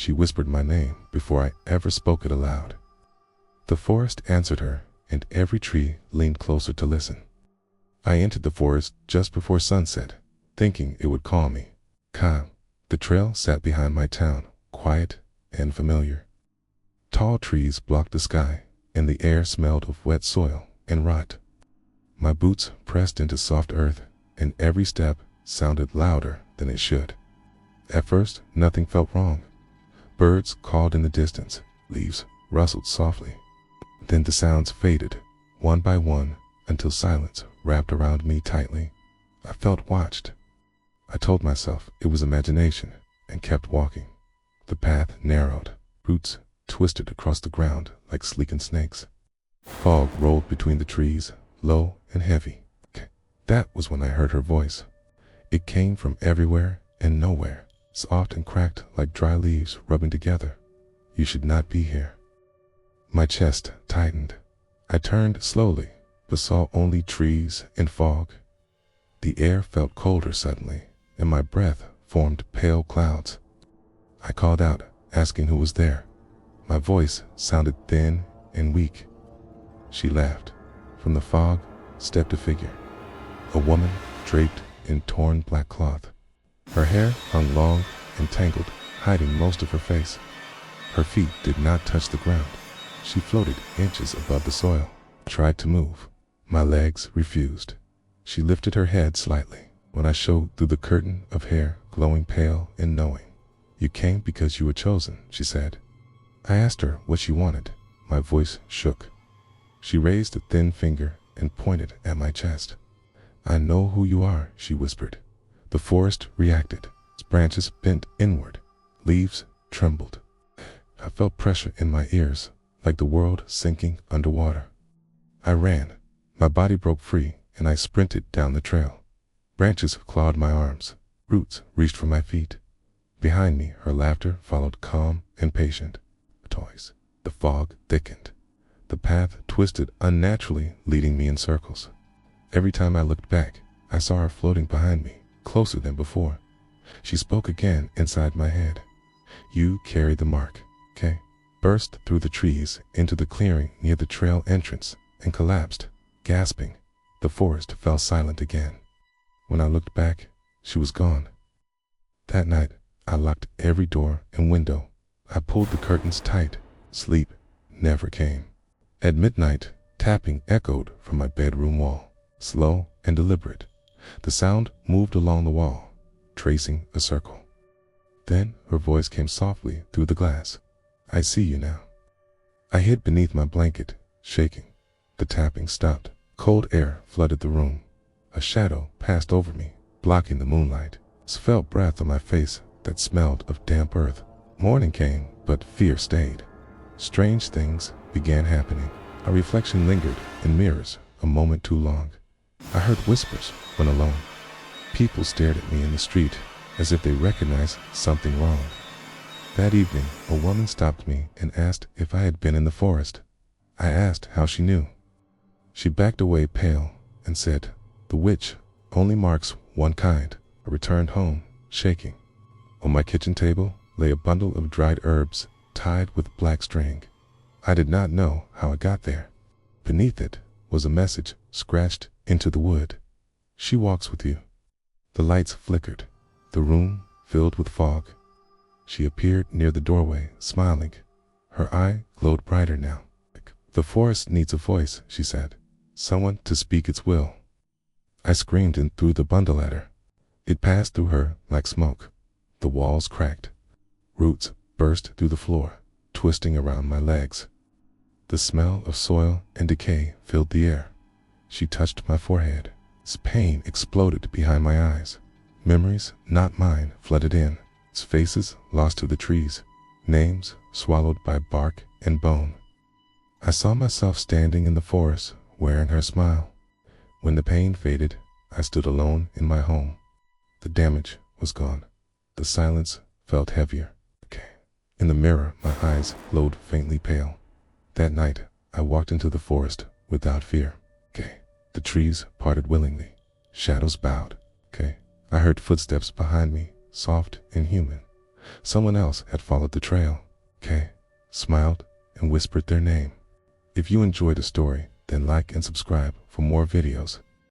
she whispered my name before I ever spoke it aloud. The forest answered her, and every tree leaned closer to listen. I entered the forest just before sunset, thinking it would call me. Calm. The trail sat behind my town, quiet and familiar. Tall trees blocked the sky, and the air smelled of wet soil and rot. My boots pressed into soft earth, and every step sounded louder than it should. At first, nothing felt wrong. Birds called in the distance, leaves rustled softly. Then the sounds faded, one by one, until silence wrapped around me tightly. I felt watched. I told myself it was imagination, and kept walking. The path narrowed, roots twisted across the ground like sleeking snakes. Fog rolled between the trees, low and heavy. That was when I heard her voice. It came from everywhere and nowhere, soft and cracked like dry leaves rubbing together. You should not be here. My chest tightened. I turned slowly, but saw only trees and fog. The air felt colder suddenly, and my breath formed pale clouds. I called out, asking who was there. My voice sounded thin and weak. She laughed. From the fog stepped a figure, a woman draped in torn black cloth. Her hair hung long and tangled, hiding most of her face. Her feet did not touch the ground. She floated inches above the soil. Tried to move. My legs refused. She lifted her head slightly when I showed through the curtain of hair glowing pale and knowing. You came because you were chosen, she said. I asked her what she wanted. My voice shook. She raised a thin finger and pointed at my chest. I know who you are, she whispered. The forest reacted. Its branches bent inward. Leaves trembled. I felt pressure in my ears, like the world sinking underwater. I ran. My body broke free, and I sprinted down the trail. Branches clawed my arms. Roots reached for my feet. Behind me, her laughter followed, calm and patient. Toys. The fog thickened. The path twisted unnaturally, leading me in circles. Every time I looked back, I saw her floating behind me, closer than before. She spoke again inside my head. You carry the mark, okay? Burst through the trees into the clearing near the trail entrance and collapsed, gasping. The forest fell silent again. When I looked back, she was gone. That night, I locked every door and window. I pulled the curtains tight. Sleep never came. At midnight, tapping echoed from my bedroom wall, slow and deliberate. The sound moved along the wall, tracing a circle. Then her voice came softly through the glass. I see you now. I hid beneath my blanket, shaking. The tapping stopped. Cold air flooded the room. A shadow passed over me, blocking the moonlight. I felt breath on my face that smelled of damp earth. Morning came, but fear stayed. Strange things began happening. A reflection lingered in mirrors a moment too long. I heard whispers when alone. People stared at me in the street as if they recognized something wrong. That evening, a woman stopped me and asked if I had been in the forest. I asked how she knew. She backed away pale and said, "The witch only marks one kind." I returned home, shaking. On my kitchen table lay a bundle of dried herbs tied with black string. I did not know how it got there. Beneath it was a message scratched into the wood. She walks with you. The lights flickered. The room filled with fog. She appeared near the doorway, smiling. Her eye glowed brighter now. "The forest needs a voice," she said. "Someone to speak its will." I screamed and threw the bundle at her. It passed through her like smoke. The walls cracked. Roots burst through the floor, twisting around my legs. The smell of soil and decay filled the air. She touched my forehead. Its pain exploded behind my eyes. Memories, not mine, flooded in. Its faces lost to the trees. Names swallowed by bark and bone. I saw myself standing in the forest, wearing her smile. When the pain faded, I stood alone in my home. The damage was gone. The silence felt heavier. In the mirror, my eyes glowed faintly pale. That night, I walked into the forest without fear. The trees parted willingly. Shadows bowed. I heard footsteps behind me, soft and human. Someone else had followed the trail. Kay smiled and whispered their name. If you enjoyed the story, then like and subscribe for more videos.